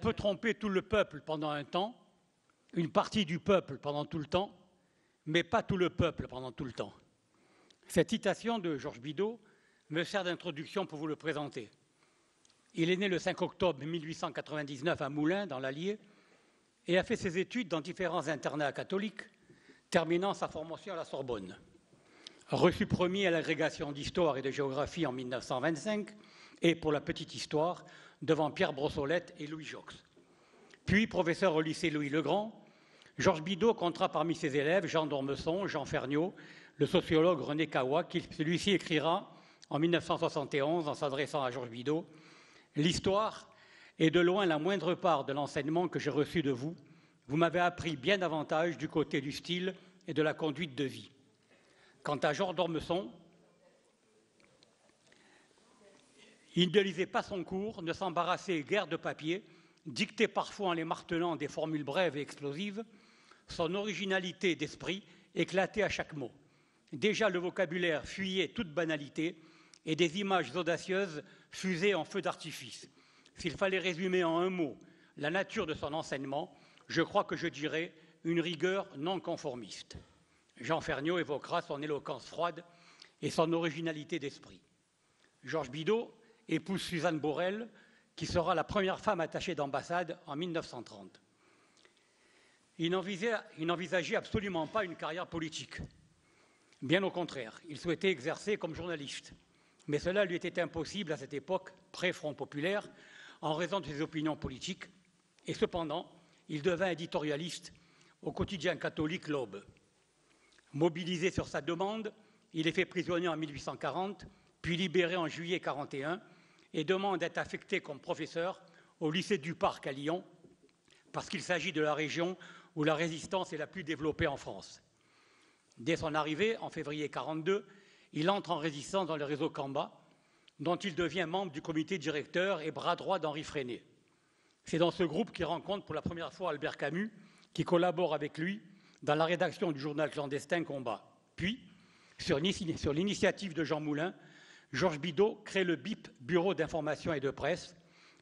peut tromper tout le peuple pendant un temps, une partie du peuple pendant tout le temps, mais pas tout le peuple pendant tout le temps. Cette citation de Georges Bidault me sert d'introduction pour vous le présenter. Il est né le 5 octobre 1899 à Moulins, dans l'Allier, et a fait ses études dans différents internats catholiques, terminant sa formation à la Sorbonne. Reçu premier à l'agrégation d'histoire et de géographie en 1925, et pour la petite histoire, devant Pierre Brossolette et Louis Jox. Puis professeur au lycée Louis-le-Grand, Georges Bidault comptera parmi ses élèves Jean d'Ormesson, Jean Ferniaud, le sociologue René Cahoua, qui celui-ci écrira en 1971, en s'adressant à Georges Bidault, « L'histoire est de loin la moindre part de l'enseignement que j'ai reçu de vous. Vous m'avez appris bien davantage du côté du style et de la conduite de vie. » Quant à Jean d'Ormesson, il ne lisait pas son cours, ne s'embarrassait guère de papier, dictait parfois en les martelant des formules brèves et explosives. Son originalité d'esprit éclatait à chaque mot. Déjà le vocabulaire fuyait toute banalité et des images audacieuses fusaient en feu d'artifice. S'il fallait résumer en un mot la nature de son enseignement, je crois que je dirais une rigueur non conformiste. Jean Ferniaud évoquera son éloquence froide et son originalité d'esprit. Georges Bidault épouse Suzanne Borel, qui sera la première femme attachée d'ambassade en 1930. Il n'envisageait absolument pas une carrière politique. Bien au contraire, il souhaitait exercer comme journaliste. Mais cela lui était impossible à cette époque, pré-Front populaire, en raison de ses opinions politiques. Et cependant, il devint éditorialiste au quotidien catholique L'Aube. Mobilisé sur sa demande, il est fait prisonnier en 1840, puis libéré en juillet 1941 et demande d'être affecté comme professeur au lycée du Parc à Lyon, parce qu'il s'agit de la région où la résistance est la plus développée en France. Dès son arrivée, en février 1942, il entre en résistance dans le réseau Camba, dont il devient membre du comité directeur et bras droit d'Henri Freinet. C'est dans ce groupe qu'il rencontre pour la première fois Albert Camus, qui collabore avec lui dans la rédaction du journal clandestin Combat. Puis, sur l'initiative de Jean Moulin, Georges Bidault crée le BIP, Bureau d'information et de presse,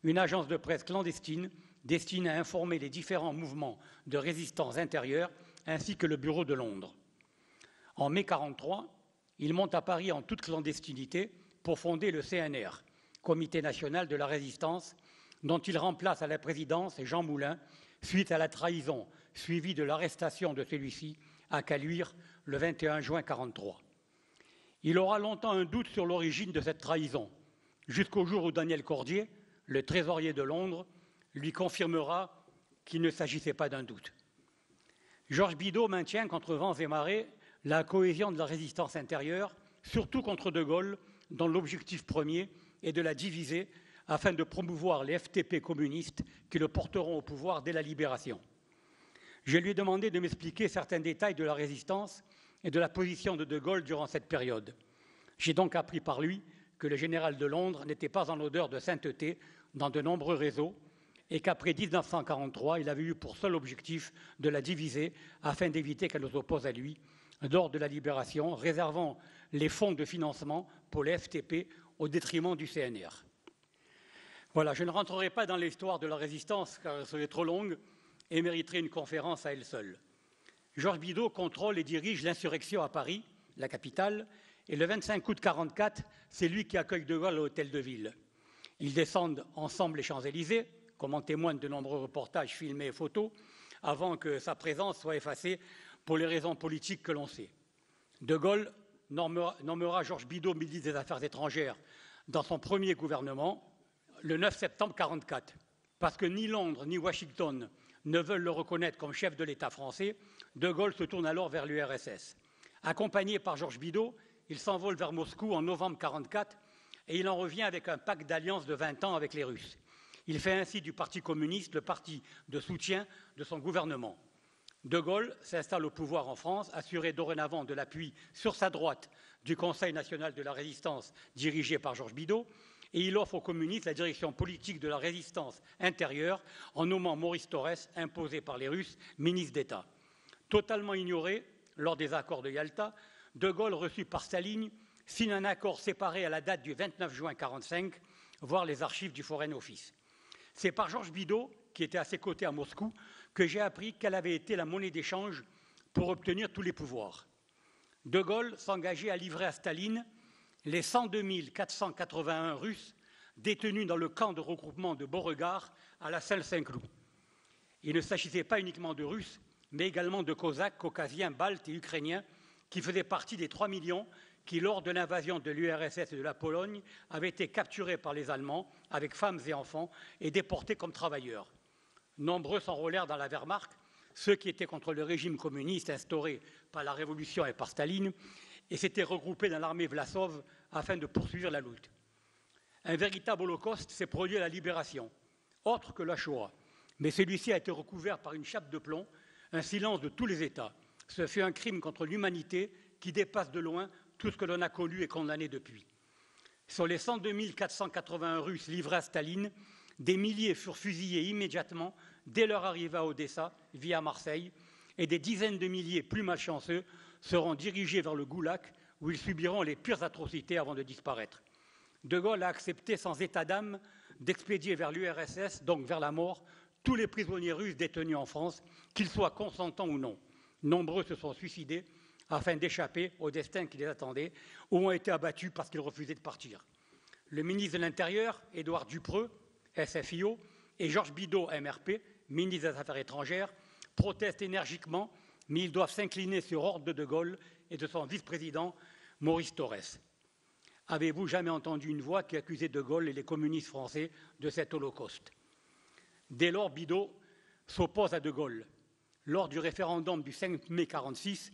une agence de presse clandestine destinée à informer les différents mouvements de résistance intérieure, ainsi que le bureau de Londres. En mai 1943, il monte à Paris en toute clandestinité pour fonder le CNR, Comité national de la résistance, dont il remplace à la présidence Jean Moulin, suite à la trahison suivie de l'arrestation de celui-ci à Caluire le 21 juin 1943. Il aura longtemps un doute sur l'origine de cette trahison, jusqu'au jour où Daniel Cordier, le trésorier de Londres, lui confirmera qu'il ne s'agissait pas d'un doute. Georges Bidault maintient contre vents et marées la cohésion de la résistance intérieure, surtout contre De Gaulle, dont l'objectif premier est de la diviser afin de promouvoir les FTP communistes qui le porteront au pouvoir dès la libération. Je lui ai demandé de m'expliquer certains détails de la résistance et de la position de Gaulle durant cette période. J'ai donc appris par lui que le général de Londres n'était pas en odeur de sainteté dans de nombreux réseaux et qu'après 1943, il avait eu pour seul objectif de la diviser afin d'éviter qu'elle nous oppose à lui lors de la libération, réservant les fonds de financement pour les FTP au détriment du CNR. Voilà, je ne rentrerai pas dans l'histoire de la résistance car elle serait trop longue et mériterait une conférence à elle seule. Georges Bidault contrôle et dirige l'insurrection à Paris, la capitale, et le 25 août 1944, c'est lui qui accueille De Gaulle à l'hôtel de ville. Ils descendent ensemble les Champs-Élysées, comme en témoignent de nombreux reportages filmés et photos, avant que sa présence soit effacée pour les raisons politiques que l'on sait. De Gaulle nommera Georges Bidault ministre des Affaires étrangères dans son premier gouvernement, le 9 septembre 1944. Parce que ni Londres ni Washington ne veulent le reconnaître comme chef de l'État français, De Gaulle se tourne alors vers l'URSS. Accompagné par Georges Bidault, il s'envole vers Moscou en novembre 1944 et il en revient avec un pacte d'alliance de 20 ans avec les Russes. Il fait ainsi du Parti communiste le parti de soutien de son gouvernement. De Gaulle s'installe au pouvoir en France, assuré dorénavant de l'appui sur sa droite du Conseil national de la résistance dirigé par Georges Bidault, et il offre aux communistes la direction politique de la résistance intérieure en nommant Maurice Thorez, imposé par les Russes, ministre d'État. Totalement ignoré lors des accords de Yalta, De Gaulle, reçu par Staline, signe un accord séparé à la date du 29 juin 1945, voire les archives du Foreign Office. C'est par Georges Bidault qui était à ses côtés à Moscou, que j'ai appris quelle avait été la monnaie d'échange pour obtenir tous les pouvoirs. De Gaulle s'engageait à livrer à Staline les 102 481 Russes détenus dans le camp de regroupement de Beauregard à la Salle-Saint-Cloud. Il ne s'agissait pas uniquement de Russes, mais également de Cosaques, Caucasiens, Baltes et Ukrainiens, qui faisaient partie des 3 millions qui, lors de l'invasion de l'URSS et de la Pologne, avaient été capturés par les Allemands, avec femmes et enfants, et déportés comme travailleurs. Nombreux s'enrôlèrent dans la Wehrmacht, ceux qui étaient contre le régime communiste instauré par la Révolution et par Staline, et s'étaient regroupés dans l'armée Vlasov afin de poursuivre la lutte. Un véritable holocauste s'est produit à la Libération, autre que la Shoah, mais celui-ci a été recouvert par une chape de plomb, un silence de tous les États. Ce fut un crime contre l'humanité qui dépasse de loin tout ce que l'on a connu et condamné depuis. Sur les 102 481 Russes livrés à Staline, des milliers furent fusillés immédiatement dès leur arrivée à Odessa, via Marseille, et des dizaines de milliers plus malchanceux seront dirigés vers le Goulag, où ils subiront les pires atrocités avant de disparaître. De Gaulle a accepté sans état d'âme d'expédier vers l'URSS, donc vers la mort, tous les prisonniers russes détenus en France, qu'ils soient consentants ou non. Nombreux se sont suicidés afin d'échapper au destin qui les attendait, ou ont été abattus parce qu'ils refusaient de partir. Le ministre de l'Intérieur, Édouard Dupreux, SFIO, et Georges Bidault, MRP, ministre des Affaires étrangères, protestent énergiquement, mais ils doivent s'incliner sur ordre de De Gaulle et de son vice-président, Maurice Thorez. Avez-vous jamais entendu une voix qui accusait De Gaulle et les communistes français de cet holocauste? Dès lors, Bidault s'oppose à De Gaulle. Lors du référendum du 5 mai 1946,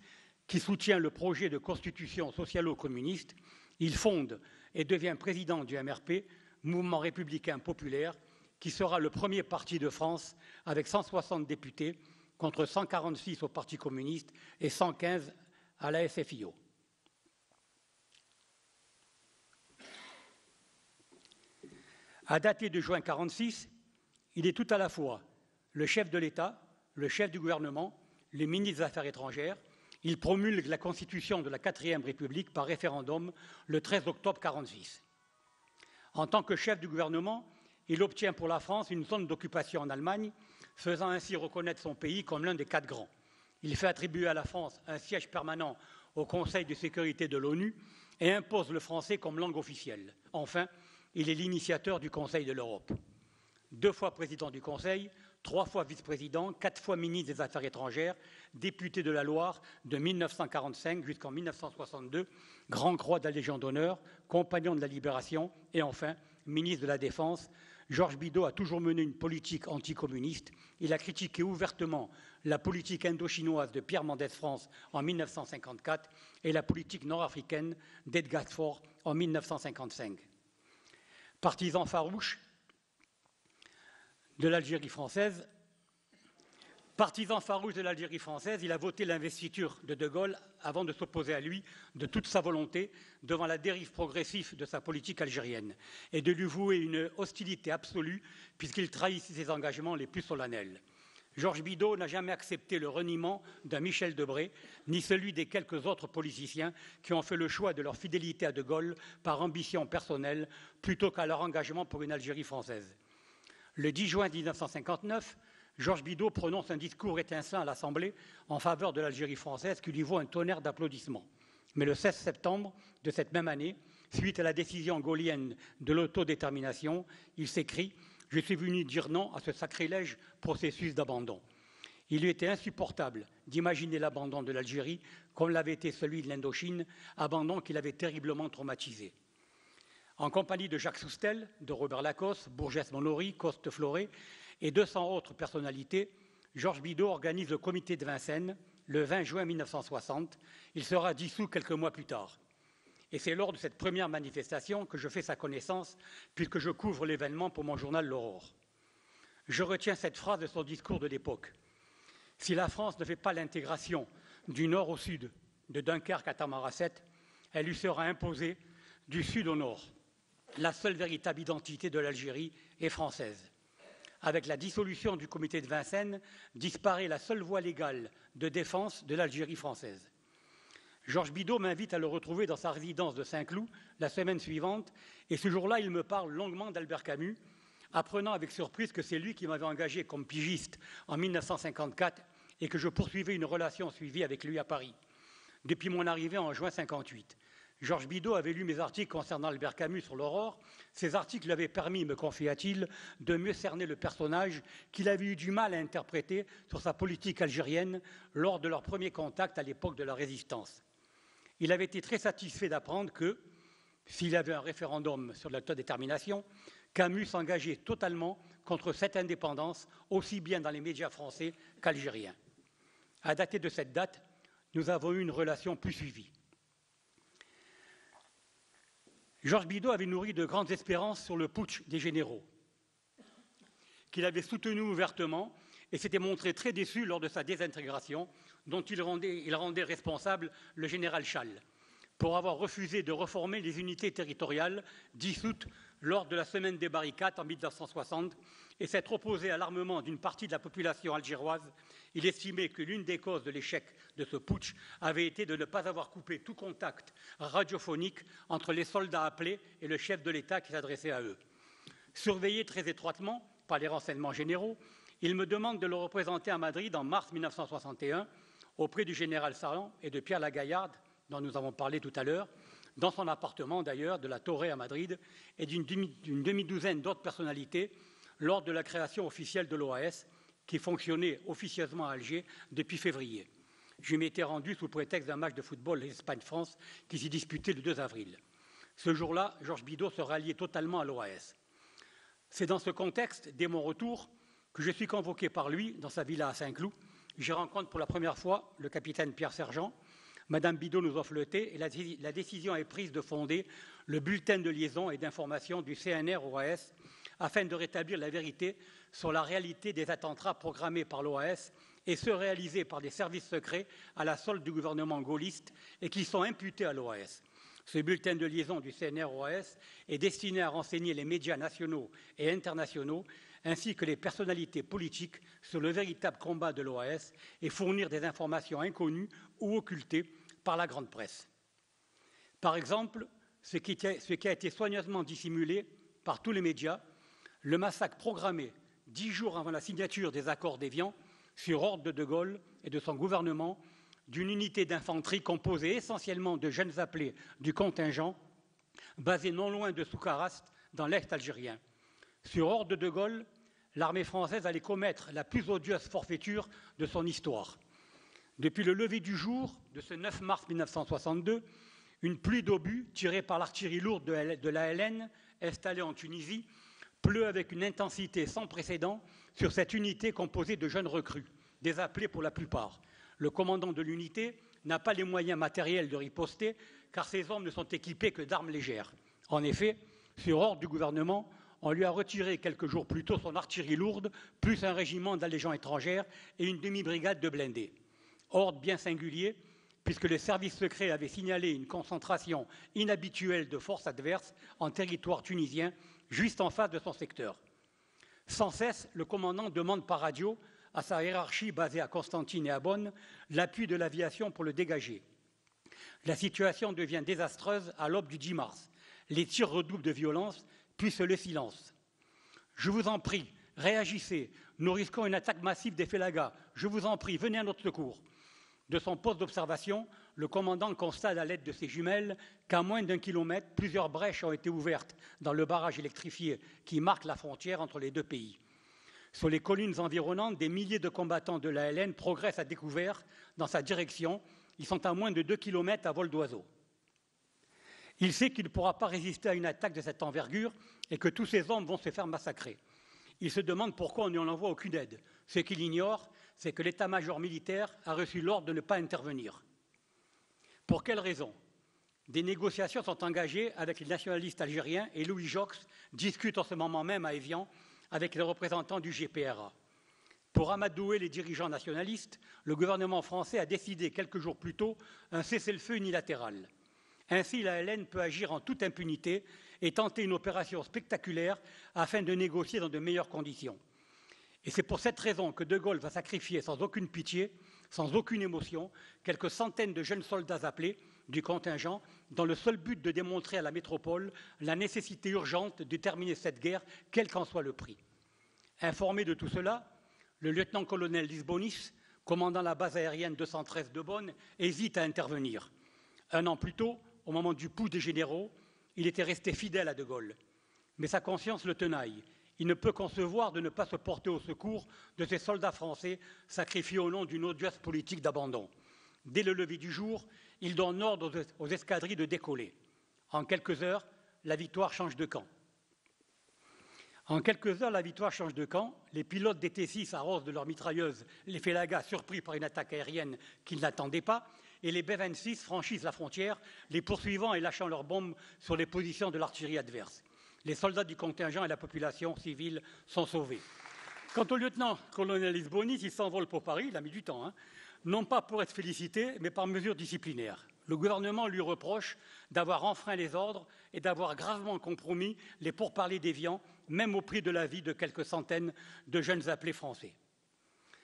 qui soutient le projet de constitution socialo-communiste, il fonde et devient président du MRP, Mouvement républicain populaire, qui sera le premier parti de France avec 160 députés contre 146 au Parti communiste et 115 à la SFIO. À dater de juin 1946, il est tout à la fois le chef de l'État, le chef du gouvernement, le ministre des Affaires étrangères. Il promulgue la constitution de la 4e République par référendum le 13 octobre 1946. En tant que chef du gouvernement, il obtient pour la France une zone d'occupation en Allemagne, faisant ainsi reconnaître son pays comme l'un des 4 grands. Il fait attribuer à la France un siège permanent au Conseil de sécurité de l'ONU et impose le français comme langue officielle. Enfin, il est l'initiateur du Conseil de l'Europe. 2 fois président du Conseil, 3 fois vice-président, 4 fois ministre des Affaires étrangères, député de la Loire de 1945 jusqu'en 1962, Grand Croix de la Légion d'honneur, compagnon de la Libération et enfin ministre de la Défense. Georges Bidault a toujours mené une politique anticommuniste. Il a critiqué ouvertement la politique indo-chinoise de Pierre Mendès France en 1954 et la politique nord-africaine d'Edgar Faure en 1955. Partisan farouche de l'Algérie française, il a voté l'investiture de Gaulle avant de s'opposer à lui de toute sa volonté devant la dérive progressive de sa politique algérienne et de lui vouer une hostilité absolue puisqu'il trahissait ses engagements les plus solennels. Georges Bidault n'a jamais accepté le reniement d'un Michel Debré, ni celui des quelques autres politiciens qui ont fait le choix de leur fidélité à De Gaulle par ambition personnelle plutôt qu'à leur engagement pour une Algérie française. Le 10 juin 1959, Georges Bidault prononce un discours étincelant à l'Assemblée en faveur de l'Algérie française qui lui vaut un tonnerre d'applaudissements. Mais le 16 septembre de cette même année, suite à la décision gaullienne de l'autodétermination, il s'écrie « Je suis venu dire non à ce sacrilège processus d'abandon ». Il lui était insupportable d'imaginer l'abandon de l'Algérie comme l'avait été celui de l'Indochine, abandon qui l'avait terriblement traumatisé. En compagnie de Jacques Soustel, de Robert Lacoste, Bourgès Monory, Coste Floré et 200 autres personnalités, Georges Bidault organise le comité de Vincennes le 20 juin 1960. Il sera dissous quelques mois plus tard. Et c'est lors de cette première manifestation que je fais sa connaissance, puisque je couvre l'événement pour mon journal L'Aurore. Je retiens cette phrase de son discours de l'époque. « Si la France ne fait pas l'intégration du nord au sud, de Dunkerque à Tamaracet, elle lui sera imposée du sud au nord. La seule véritable identité de l'Algérie est française. Avec la dissolution du comité de Vincennes, disparaît la seule voie légale de défense de l'Algérie française. » Georges Bidault m'invite à le retrouver dans sa résidence de Saint-Cloud la semaine suivante et ce jour-là, il me parle longuement d'Albert Camus apprenant avec surprise que c'est lui qui m'avait engagé comme pigiste en 1954 et que je poursuivais une relation suivie avec lui à Paris. Depuis mon arrivée en juin 1958, Georges Bidault avait lu mes articles concernant Albert Camus sur l'Aurore. Ces articles lui avaient permis, me confia-t-il, de mieux cerner le personnage qu'il avait eu du mal à interpréter sur sa politique algérienne lors de leur premier contact à l'époque de la Résistance. Il avait été très satisfait d'apprendre que, s'il y avait un référendum sur l'autodétermination, Camus s'engageait totalement contre cette indépendance, aussi bien dans les médias français qu'algériens. À dater de cette date, nous avons eu une relation plus suivie. Georges Bidault avait nourri de grandes espérances sur le putsch des généraux, qu'il avait soutenu ouvertement et s'était montré très déçu lors de sa désintégration, dont il rendait responsable le général Chasles, pour avoir refusé de reformer les unités territoriales dissoutes lors de la semaine des barricades en 1960 et s'être opposé à l'armement d'une partie de la population algéroise. Il estimait que l'une des causes de l'échec de ce putsch avait été de ne pas avoir coupé tout contact radiophonique entre les soldats appelés et le chef de l'État qui s'adressait à eux. Surveillé très étroitement par les renseignements généraux, il me demande de le représenter à Madrid en mars 1961 auprès du général Salan et de Pierre Lagaillarde, dont nous avons parlé tout à l'heure, dans son appartement d'ailleurs de la Torre à Madrid, et d'une demi-douzaine d'autres personnalités lors de la création officielle de l'OAS, qui fonctionnait officieusement à Alger depuis février. Je m'y étais rendu sous prétexte d'un match de football Espagne-France qui s'y disputait le 2 avril. Ce jour-là, Georges Bidault se ralliait totalement à l'OAS. C'est dans ce contexte, dès mon retour, que je suis convoqué par lui dans sa villa à Saint-Cloud. J'y rencontre pour la première fois le capitaine Pierre Sergent. Madame Bidault nous offre le thé et la décision est prise de fonder le bulletin de liaison et d'information du CNR-OAS afin de rétablir la vérité sur la réalité des attentats programmés par l'OAS et ceux réalisés par des services secrets à la solde du gouvernement gaulliste et qui sont imputés à l'OAS. Ce bulletin de liaison du CNR-OAS est destiné à renseigner les médias nationaux et internationaux ainsi que les personnalités politiques sur le véritable combat de l'OAS et fournir des informations inconnues ou occultées par la grande presse. Par exemple, ce qui a été soigneusement dissimulé par tous les médias, le massacre programmé 10 jours avant la signature des accords d'Évian, sur ordre de De Gaulle et de son gouvernement, d'une unité d'infanterie composée essentiellement de jeunes appelés du contingent, basée non loin de Soukarast, dans l'Est algérien. Sur ordre de De Gaulle, l'armée française allait commettre la plus odieuse forfaiture de son histoire. Depuis le lever du jour de ce 9 mars 1962, une pluie d'obus tirée par l'artillerie lourde de l'ALN, installée en Tunisie, pleut avec une intensité sans précédent sur cette unité composée de jeunes recrues, désappelés pour la plupart. Le commandant de l'unité n'a pas les moyens matériels de riposter, car ces hommes ne sont équipés que d'armes légères. En effet, sur ordre du gouvernement, on lui a retiré quelques jours plus tôt son artillerie lourde, plus un régiment de la Légion étrangère et une demi-brigade de blindés. Ordre bien singulier, puisque les services secrets avaient signalé une concentration inhabituelle de forces adverses en territoire tunisien, juste en face de son secteur. Sans cesse, le commandant demande par radio à sa hiérarchie basée à Constantine et à Bonn l'appui de l'aviation pour le dégager. La situation devient désastreuse à l'aube du 10 mars. Les tirs redoublent de violence, puis le silence. Je vous en prie, réagissez. Nous risquons une attaque massive des Félagas. Je vous en prie, venez à notre secours. De son poste d'observation, le commandant constate à l'aide de ses jumelles qu'à moins d'1 kilomètre, plusieurs brèches ont été ouvertes dans le barrage électrifié qui marque la frontière entre les deux pays. Sur les collines environnantes, des milliers de combattants de l'ALN progressent à découvert dans sa direction. Ils sont à moins de 2 kilomètres à vol d'oiseau. Il sait qu'il ne pourra pas résister à une attaque de cette envergure et que tous ces hommes vont se faire massacrer. Il se demande pourquoi on n'y envoie aucune aide. Ce qu'il ignore, c'est que l'état-major militaire a reçu l'ordre de ne pas intervenir. Pour quelle raison? Des négociations sont engagées avec les nationalistes algériens et Louis Joxe discute en ce moment même à Évian avec les représentants du GPRA. Pour amadouer les dirigeants nationalistes, le gouvernement français a décidé quelques jours plus tôt un cessez-le-feu unilatéral. Ainsi, l'ALN peut agir en toute impunité et tenter une opération spectaculaire afin de négocier dans de meilleures conditions. Et c'est pour cette raison que De Gaulle va sacrifier sans aucune pitié, sans aucune émotion, quelques centaines de jeunes soldats appelés du contingent dans le seul but de démontrer à la métropole la nécessité urgente de terminer cette guerre, quel qu'en soit le prix. Informé de tout cela, le lieutenant-colonel Lisbonis, commandant la base aérienne 213 de Bonn, hésite à intervenir. Un an plus tôt, au moment du pouls des généraux, il était resté fidèle à De Gaulle. Mais sa conscience le tenaille. Il ne peut concevoir de ne pas se porter au secours de ces soldats français sacrifiés au nom d'une odieuse politique d'abandon. Dès le lever du jour, il donne ordre aux escadrilles de décoller. En quelques heures, la victoire change de camp. Les pilotes des T6 arrosent de leurs mitrailleuses les Félagas surpris par une attaque aérienne qu'ils n'attendaient pas, et les B-26 franchissent la frontière, les poursuivant et lâchant leurs bombes sur les positions de l'artillerie adverse. Les soldats du contingent et la population civile sont sauvés. Quant au lieutenant-colonel Lisbonis, il s'envole pour Paris, il a mis du temps, non pas pour être félicité, mais par mesure disciplinaire. Le gouvernement lui reproche d'avoir enfreint les ordres et d'avoir gravement compromis les pourparlers déviants, même au prix de la vie de quelques centaines de jeunes appelés français.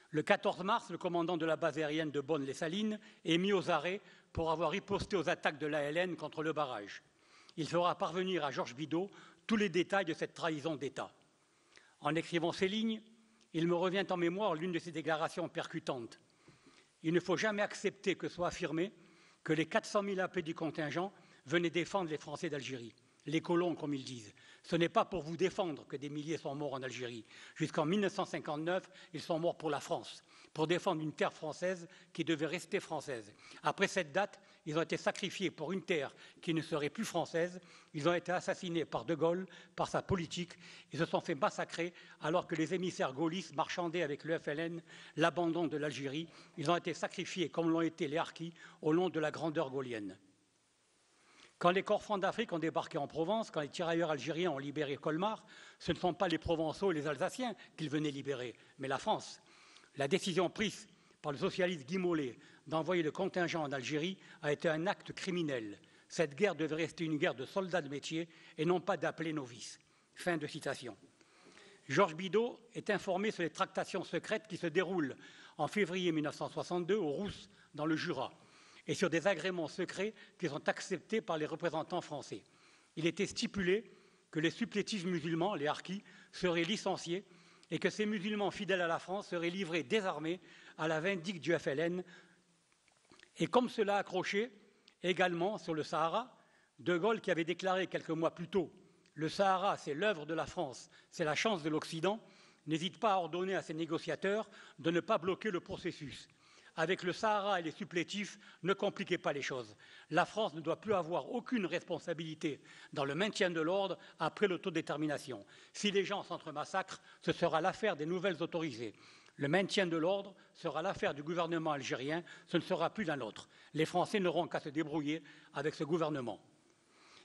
Le 14 mars, le commandant de la base aérienne de Bonne-les-Salines est mis aux arrêts pour avoir riposté aux attaques de l'ALN contre le barrage. Il fera parvenir à Georges Bidault tous les détails de cette trahison d'État. En écrivant ces lignes, il me revient en mémoire l'une de ses déclarations percutantes. Il ne faut jamais accepter que soit affirmé que les 400 000 appelés du contingent venaient défendre les Français d'Algérie. Les colons, comme ils disent. Ce n'est pas pour vous défendre que des milliers sont morts en Algérie. Jusqu'en 1959, ils sont morts pour la France, pour défendre une terre française qui devait rester française. Après cette date, ils ont été sacrifiés pour une terre qui ne serait plus française. Ils ont été assassinés par De Gaulle, par sa politique. Ils se sont fait massacrer alors que les émissaires gaullistes marchandaient avec le FLN l'abandon de l'Algérie. Ils ont été sacrifiés, comme l'ont été les harkis, au long de la grandeur gaullienne. Quand les corps francs d'Afrique ont débarqué en Provence, quand les tirailleurs algériens ont libéré Colmar, ce ne sont pas les Provençaux et les Alsaciens qu'ils venaient libérer, mais la France. La décision prise par le socialiste Guy Mollet d'envoyer le contingent en Algérie a été un acte criminel. Cette guerre devait rester une guerre de soldats de métier et non pas d'appelés novices. Fin de citation. Georges Bidault est informé sur les tractations secrètes qui se déroulent en février 1962 aux Rousses, dans le Jura, et sur des agréments secrets qui sont acceptés par les représentants français. Il était stipulé que les supplétifs musulmans, les harkis, seraient licenciés et que ces musulmans fidèles à la France seraient livrés désarmés à la vindicte du FLN. Et comme cela accroché également sur le Sahara, De Gaulle, qui avait déclaré quelques mois plus tôt « Le Sahara, c'est l'œuvre de la France, c'est la chance de l'Occident », n'hésite pas à ordonner à ses négociateurs de ne pas bloquer le processus. Avec le Sahara et les supplétifs, ne compliquez pas les choses. La France ne doit plus avoir aucune responsabilité dans le maintien de l'ordre après l'autodétermination. Si les gens s'entremassacrent, ce sera l'affaire des nouvelles autorisées. Le maintien de l'ordre sera l'affaire du gouvernement algérien, ce ne sera plus la nôtre. Les Français n'auront qu'à se débrouiller avec ce gouvernement.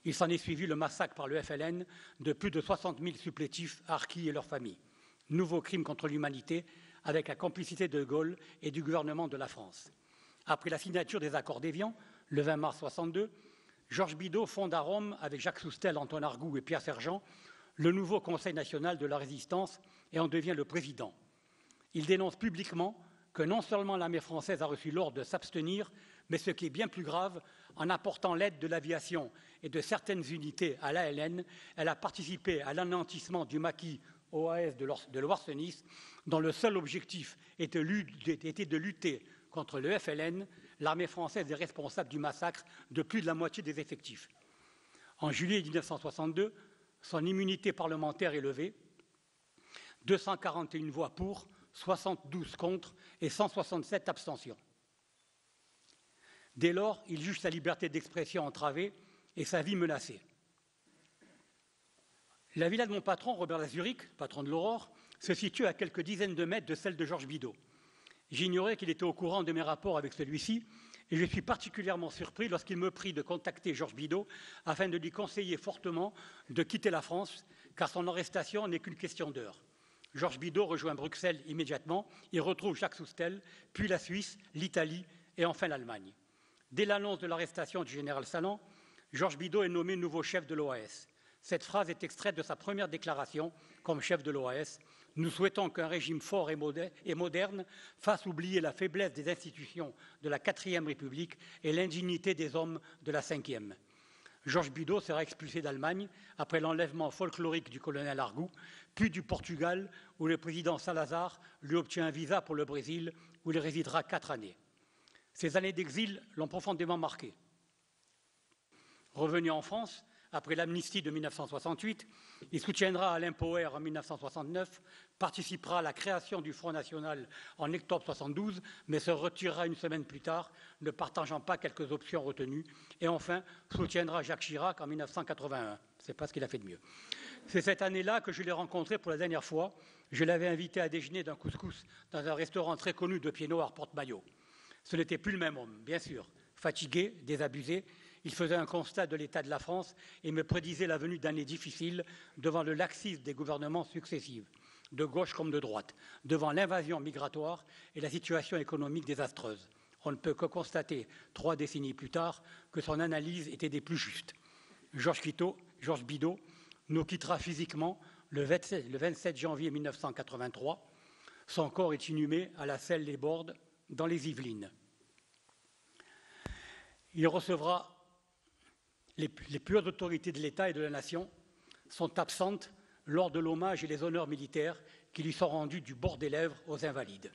Il s'en est suivi le massacre par le FLN de plus de 60 000 supplétifs, harkis et leurs familles. Nouveau crime contre l'humanité, avec la complicité de Gaulle et du gouvernement de la France. Après la signature des accords d'Évian, le 20 mars 1962, Georges Bidault fonde à Rome, avec Jacques Soustel, Antoine Argout et Pierre Sergent, le nouveau Conseil national de la résistance et en devient le président. Il dénonce publiquement que non seulement l'armée française a reçu l'ordre de s'abstenir, mais ce qui est bien plus grave, en apportant l'aide de l'aviation et de certaines unités à l'ALN, elle a participé à l'anéantissement du maquis OAS de Loire-Senis, dont le seul objectif était de lutter contre le FLN. L'armée française est responsable du massacre de plus de la moitié des effectifs. En juillet 1962, son immunité parlementaire est levée, 241 voix pour, 72 contre et 167 abstentions. Dès lors, il juge sa liberté d'expression entravée et sa vie menacée. La villa de mon patron, Robert Lazuric, patron de l'Aurore, se situe à quelques dizaines de mètres de celle de Georges Bidault. J'ignorais qu'il était au courant de mes rapports avec celui-ci et je suis particulièrement surpris lorsqu'il me prie de contacter Georges Bidault afin de lui conseiller fortement de quitter la France, car son arrestation n'est qu'une question d'heure. Georges Bidault rejoint Bruxelles immédiatement et retrouve Jacques Soustel, puis la Suisse, l'Italie et enfin l'Allemagne. Dès l'annonce de l'arrestation du général Salan, Georges Bidault est nommé nouveau chef de l'OAS. Cette phrase est extraite de sa première déclaration comme chef de l'OAS. Nous souhaitons qu'un régime fort et moderne fasse oublier la faiblesse des institutions de la 4e République et l'indignité des hommes de la 5e. Georges Bidault sera expulsé d'Allemagne après l'enlèvement folklorique du colonel Argout, puis du Portugal, où le président Salazar lui obtient un visa pour le Brésil, où il résidera 4 années. Ces années d'exil l'ont profondément marqué. Revenu en France, après l'amnistie de 1968, il soutiendra Alain Poher en 1969, participera à la création du Front National en octobre 1972, mais se retirera une semaine plus tard, ne partageant pas quelques options retenues, et enfin soutiendra Jacques Chirac en 1981. Ce n'est pas ce qu'il a fait de mieux. C'est cette année-là que je l'ai rencontré pour la dernière fois. Je l'avais invité à déjeuner d'un couscous dans un restaurant très connu de Pied-Noir, Porte-Maillot. Ce n'était plus le même homme, bien sûr. Fatigué, désabusé, il faisait un constat de l'état de la France et me prédisait la venue d'années difficiles devant le laxisme des gouvernements successifs, de gauche comme de droite, devant l'invasion migratoire et la situation économique désastreuse. On ne peut que constater, 3 décennies plus tard, que son analyse était des plus justes. Georges Bidault nous quittera physiquement le 27 janvier 1983. Son corps est inhumé à la Celle-les-Bordes, dans les Yvelines. Il recevra les plus hautes autorités de l'État et de la Nation sont absentes lors de l'hommage et les honneurs militaires qui lui sont rendus du bord des lèvres aux Invalides.